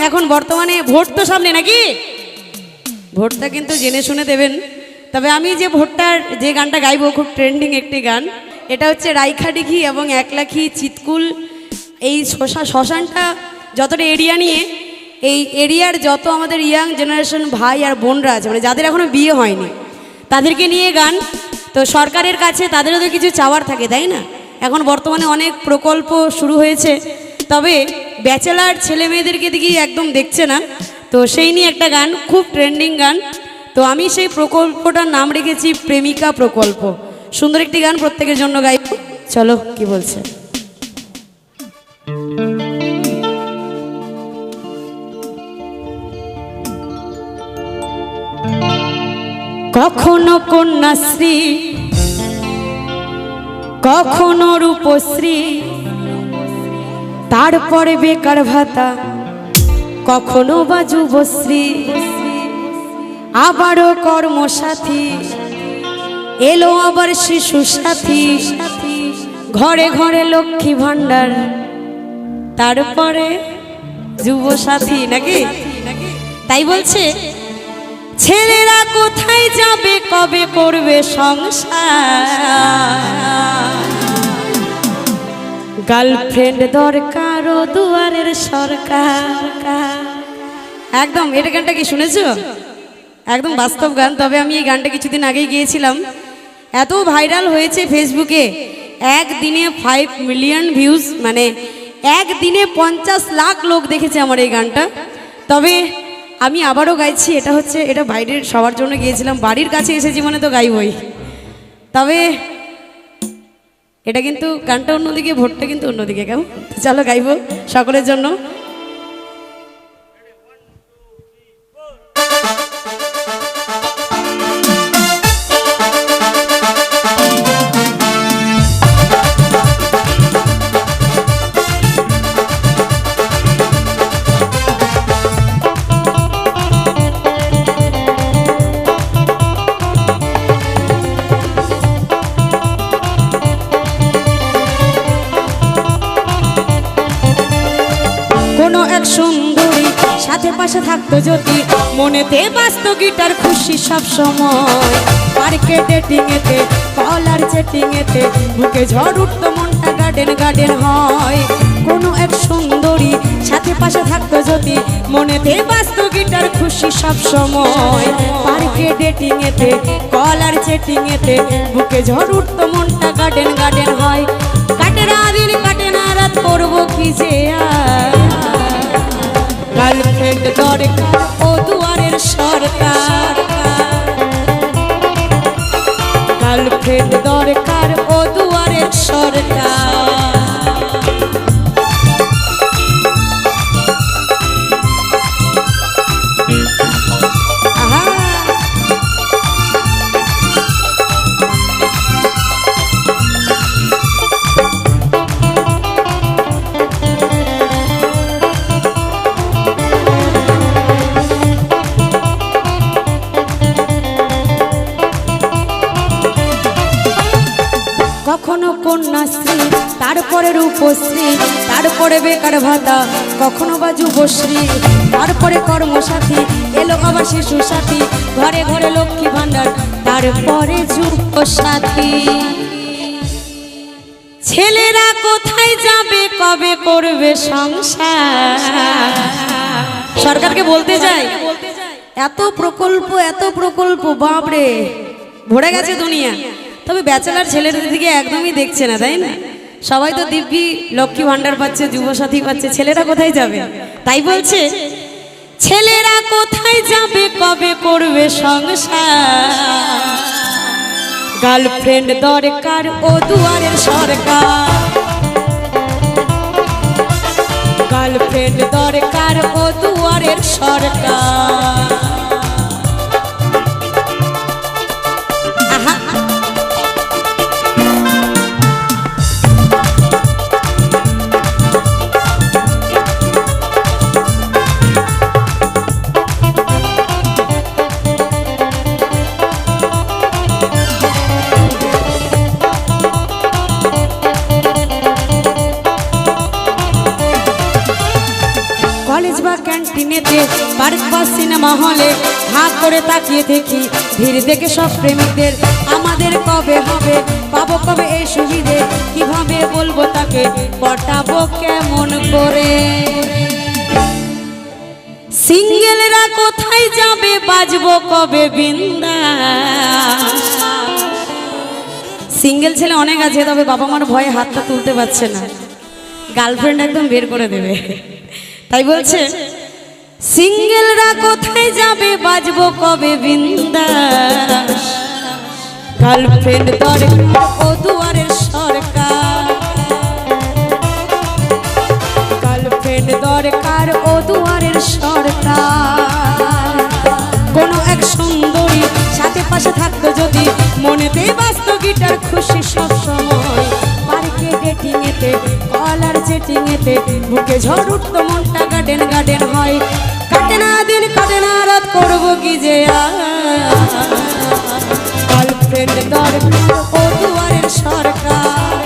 এখন বর্তমানে ভোট তো সামনে নাকি, ভোটটা কিন্তু জেনে শুনে দেবেন। তবে আমি যে ভোটটার যে গানটা গাইবো খুব ট্রেন্ডিং একটি গান, এটা হচ্ছে রাইখাডিঘি এবং একলাখি চিতকুল এই শ্মশানটা যতটা এরিয়া নিয়ে, এই এরিয়ার যত আমাদের ইয়াং জেনারেশন ভাই আর বোনরা আছে, মানে যাদের এখনও বিয়ে হয়নি তাদেরকে নিয়ে গান। তো সরকারের কাছে তাদেরও তো কিছু চাওয়ার থাকে, তাই না? এখন বর্তমানে অনেক প্রকল্প শুরু হয়েছে, তবে ব্যাচেলার ছেলে মেয়েদেরকে দিকে একদম দেখছে না। তো সেই নিয়ে একটা গান, খুব ট্রেন্ডিং গান। তো আমি সেই প্রকল্পটার নাম রেখেছি প্রেমিকা প্রকল্প। সুন্দর একটি গান প্রত্যেকের জন্য গাইব। চলো কি বলছে। কখনো কন্যাশ্রী, কখনো রূপশ্রী, তারপরে বেকার ভাতা, কখনো বা যুবশ্রী, আবারও কর্মসাথী, এলো আবার শিশু সাথী, ঘরে ঘরে লক্ষ্মী ভান্ডার, তারপরে যুবসাথী নাকি। তাই বলছে ছেলেরা কোথায় যাবে, কবে করবে সংসার, গার্লফ্রেন্ড দরকার ও দুয়ারের সরকার। একদম এটা গানটা কি শুনেছো? একদম বাস্তব গান। তবে আমি এই গানটা কিছুদিন আগেই গিয়েছিলাম, এত ভাইরাল হয়েছে ফেসবুকে। একদিনে 5 মিলিয়ন ভিউজ, মানে একদিনে 50 লাখ লোক দেখেছে আমার এই গানটা। তবে আমি আবারও গাইছি, এটা বাইরের সবার জন্য গিয়েছিলাম, বাড়ির কাছে এসেছি মানে তো গাইবই। তবে এটা কিন্তু গানটা অন্যদিকে, ভোটটা কিন্তু অন্যদিকে। কেমন? চলো গাইবো সকলের জন্য। কোনো এক সুন্দরী সাথে পাশে থাকতো যদি, মনেতে বাজতো গিটার, খুশি সব সময়। পার্কে ডেটিং এতে, কলার চেটিং এতে, বুকে ঝড় উঠতো, মনটা গার্ডেন গার্ডেন হয়। কোনো এক সুন্দরী সাথে পাশে থাকতো যদি, মনেতে বাজতো গিটার, খুশি সব সময়। পার্কে ডেটিং এতে, কলার চেটিং এতে, বুকে ঝড় উঠতো, মনটা গার্ডেন গার্ডেন হয়। কাটে না দিন কাটে না রাত, করবো কি যে আর, গার্লফ্রেন্ড দরকার ও দুয়ারের সরকার, গার্লফ্রেন্ড দরকার ও দুয়ারের সরকার। কখনো কন্যাশ্রী, তারপরে রূপশ্রী, তারপরে বেকার ভাতা, কখনো বা যুবশ্রী, তারপরে কর্মসাথী, এলো আবার শিশু সাথী, ঘরে ঘরে লক্ষ্মী ভান্ডার, তারপরে যুবসাথী। ছেলেরা কোথায় যাবে, কবে করবে সংসার। সরকারকে বলতে চাই, এত প্রকল্প বাপরে, ভরে গেছে দুনিয়া। তবে ব্যাচেলার ছেলেদের দিকে একদমই দেখছে না, তাই না? সবাই তো দিব্যি লক্ষ্মী ভান্ডার পাচ্ছে, যুবসাথী পাচ্ছে, ছেলেরা কোথায় যাবে? তাই বলছে ছেলেরা কোথায় যাবে, কবে করবে সংসার, গার্লফ্রেন্ড দরকার ও দুয়ারের সরকার, গার্লফ্রেন্ড দরকার ও দুয়ারের সরকার। কলেজ বা ক্যান্টিনেতে পার্ক বা সিনেমা হলে হাঁ করে তাকিয়ে দেখি ভিড় দেখে সব প্রেমিকদের। আমাদের কবে হবে, পাবো কবে এই সুবিধে, কিভাবে বলবো তাকে, পটাবো কেমন করে। সিঙ্গেলরা কোথায় যাবে, বাজবো কবে বিন্দাস। সিঙ্গেল ছেলে অনেক আছে, তবে বাবা মার ভয়ে হাতটা তুলতে পারছে না, গার্লফ্রেন্ড একদম বের করে দেবে। তাই বলছে সিঙ্গেলরা কোথায় যাবে, বাজবো কবে বিন্দাস। গার্লফ্রেন্ড দরকার ও দুয়ারের সরকার, গার্লফ্রেন্ড দরকার ও দুয়ারের সরকার। কোনো এক সুন্দরী সাথে পাশে থাকতো যদি, মনেতে বাজত গিটার, খুশি সব সময়। পার্কে ডেটিং এতে, কলার চেটিং এতে, বুকে ঝড় উঠতো, মনটা গার্ডেন গার্ডেন হয়। কাটে না দিন কাটে না রাত, করবো কি যে গার্লফ্রেন্ড দরকার ও দুয়ারের সরকার।